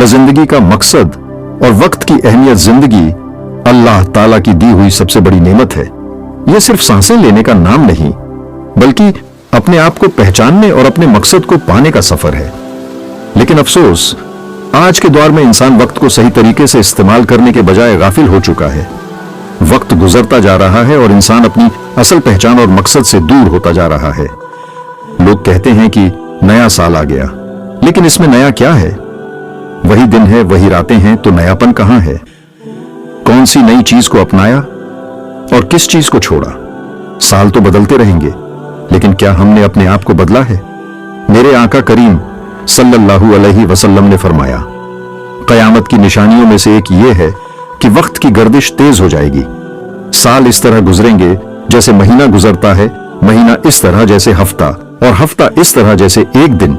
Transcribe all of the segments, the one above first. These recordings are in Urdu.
ب زندگی کا مقصد اور وقت کی اہمیت زندگی اللہ تعالیٰ کی دی ہوئی سب سے بڑی نعمت ہے۔ یہ صرف سانسیں لینے کا نام نہیں بلکہ اپنے آپ کو پہچاننے اور اپنے مقصد کو پانے کا سفر ہے۔ لیکن افسوس، آج کے دور میں انسان وقت کو صحیح طریقے سے استعمال کرنے کے بجائے غافل ہو چکا ہے۔ وقت گزرتا جا رہا ہے اور انسان اپنی اصل پہچان اور مقصد سے دور ہوتا جا رہا ہے۔ لوگ کہتے ہیں کہ نیا سال آ گیا، لیکن اس میں نیا کیا ہے؟ وہی دن ہے، وہی راتیں ہیں، تو نیاپن کہاں ہے؟ کون سی نئی چیز کو اپنایا اور کس چیز کو چھوڑا؟ سال تو بدلتے رہیں گے، لیکن کیا ہم نے اپنے آپ کو بدلا ہے؟ میرے آقا کریم صلی اللہ علیہ وسلم نے فرمایا، قیامت کی نشانیوں میں سے ایک یہ ہے کہ وقت کی گردش تیز ہو جائے گی۔ سال اس طرح گزریں گے جیسے مہینہ گزرتا ہے، مہینہ اس طرح جیسے ہفتہ، اور ہفتہ اس طرح جیسے ایک دن۔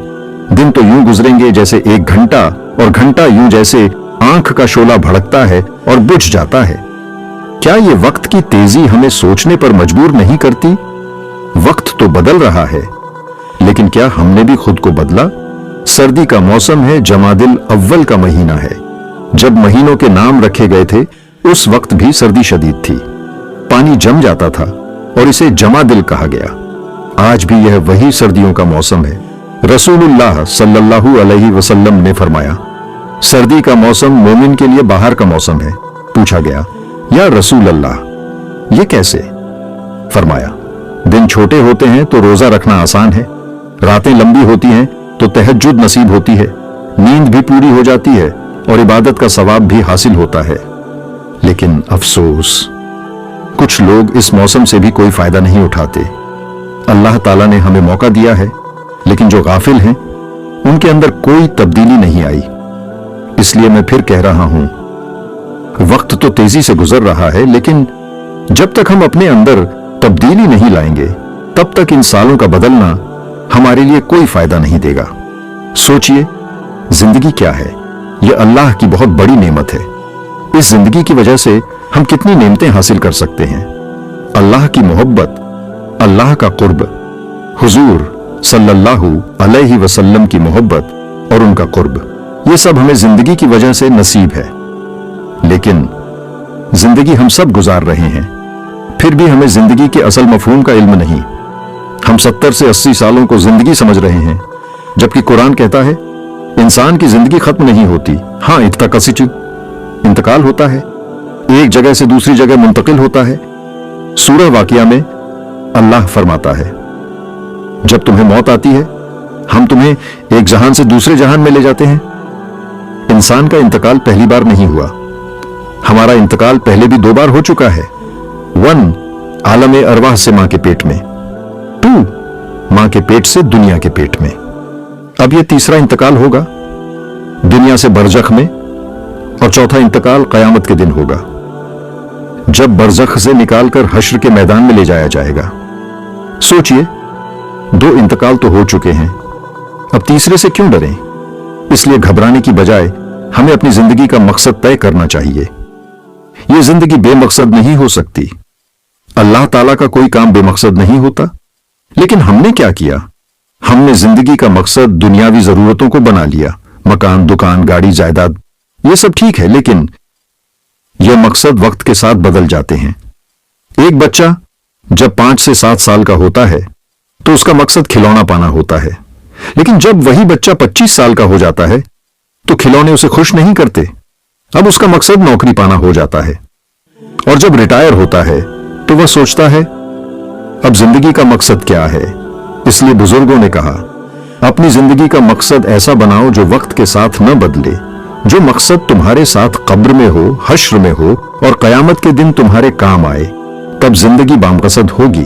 دن تو یوں گزریں گے جیسے ایک گھنٹہ، اور گھنٹہ یوں جیسے آنکھ کا شعلہ بھڑکتا ہے اور بجھ جاتا ہے۔ کیا یہ وقت کی تیزی ہمیں سوچنے پر مجبور نہیں کرتی؟ وقت تو بدل رہا ہے، لیکن کیا ہم نے بھی خود کو بدلا؟ سردی کا موسم ہے، جمادی الاول کا مہینہ ہے۔ جب مہینوں کے نام رکھے گئے تھے اس وقت بھی سردی شدید تھی، پانی جم جاتا تھا اور اسے جمادی کہا گیا۔ آج بھی یہ وہی سردیوں کا موسم ہے۔ رسول اللہ صلی اللہ علیہ وسلم نے فرمایا، سردی کا موسم مومن کے لیے باہر کا موسم ہے۔ پوچھا گیا، یا رسول اللہ یہ کیسے؟ فرمایا، دن چھوٹے ہوتے ہیں تو روزہ رکھنا آسان ہے، راتیں لمبی ہوتی ہیں تو تہجد نصیب ہوتی ہے، نیند بھی پوری ہو جاتی ہے اور عبادت کا ثواب بھی حاصل ہوتا ہے۔ لیکن افسوس، کچھ لوگ اس موسم سے بھی کوئی فائدہ نہیں اٹھاتے۔ اللہ تعالیٰ نے ہمیں موقع دیا ہے، لیکن جو غافل ہیں ان کے اندر کوئی تبدیلی نہیں آئی۔ اس لیے میں پھر کہہ رہا ہوں، وقت تو تیزی سے گزر رہا ہے، لیکن جب تک ہم اپنے اندر تبدیلی نہیں لائیں گے تب تک ان سالوں کا بدلنا ہمارے لیے کوئی فائدہ نہیں دے گا۔ سوچئے، زندگی کیا ہے؟ یہ اللہ کی بہت بڑی نعمت ہے۔ اس زندگی کی وجہ سے ہم کتنی نعمتیں حاصل کر سکتے ہیں۔ اللہ کی محبت، اللہ کا قرب، حضور صلی اللہ علیہ وسلم کی محبت اور ان کا قرب، یہ سب ہمیں زندگی کی وجہ سے نصیب ہے۔ لیکن زندگی ہم سب گزار رہے ہیں، پھر بھی ہمیں زندگی کے اصل مفہوم کا علم نہیں۔ ہم 70 سے 80 سالوں کو زندگی سمجھ رہے ہیں، جبکہ قرآن کہتا ہے انسان کی زندگی ختم نہیں ہوتی، ہاں انتقال ہوتا ہے، ایک جگہ سے دوسری جگہ منتقل ہوتا ہے۔ سورہ واقعہ میں اللہ فرماتا ہے، جب تمہیں موت آتی ہے ہم تمہیں ایک جہان سے دوسرے جہان میں لے جاتے ہیں۔ انسان کا انتقال پہلی بار نہیں ہوا، ہمارا انتقال پہلے بھی 2 بار ہو چکا ہے۔ 1 عالم ارواح سے ماں کے پیٹ میں، 2 ماں کے پیٹ سے دنیا کے پیٹ میں۔ اب یہ تیسرا انتقال ہوگا دنیا سے برزخ میں، اور چوتھا انتقال قیامت کے دن ہوگا، جب برزخ سے نکال کر حشر کے میدان میں لے جایا جائے گا۔ سوچئے، 2 انتقال تو ہو چکے ہیں، اب تیسرے سے کیوں ڈریں؟ اس لیے گھبرانے کی بجائے ہمیں اپنی زندگی کا مقصد طے کرنا چاہیے۔ یہ زندگی بے مقصد نہیں ہو سکتی۔ اللہ تعالیٰ کا کوئی کام بے مقصد نہیں ہوتا، لیکن ہم نے کیا کیا؟ ہم نے زندگی کا مقصد دنیاوی ضرورتوں کو بنا لیا، مکان، دکان، گاڑی، جائیداد، یہ سب ٹھیک ہے، لیکن یہ مقصد وقت کے ساتھ بدل جاتے ہیں۔ ایک بچہ جب 5 سے 7 سال کا ہوتا ہے تو اس کا مقصد کھلونا پانا ہوتا ہے، لیکن جب وہی بچہ 25 سال کا ہو جاتا ہے تو کھلونے اسے خوش نہیں کرتے، اب اس کا مقصد نوکری پانا ہو جاتا ہے۔ اور جب ریٹائر ہوتا ہے تو وہ سوچتا ہے اب زندگی کا مقصد کیا ہے؟ اس لیے بزرگوں نے کہا، اپنی زندگی کا مقصد ایسا بناؤ جو وقت کے ساتھ نہ بدلے، جو مقصد تمہارے ساتھ قبر میں ہو، حشر میں ہو اور قیامت کے دن تمہارے کام آئے، تب زندگی بامقصد ہوگی۔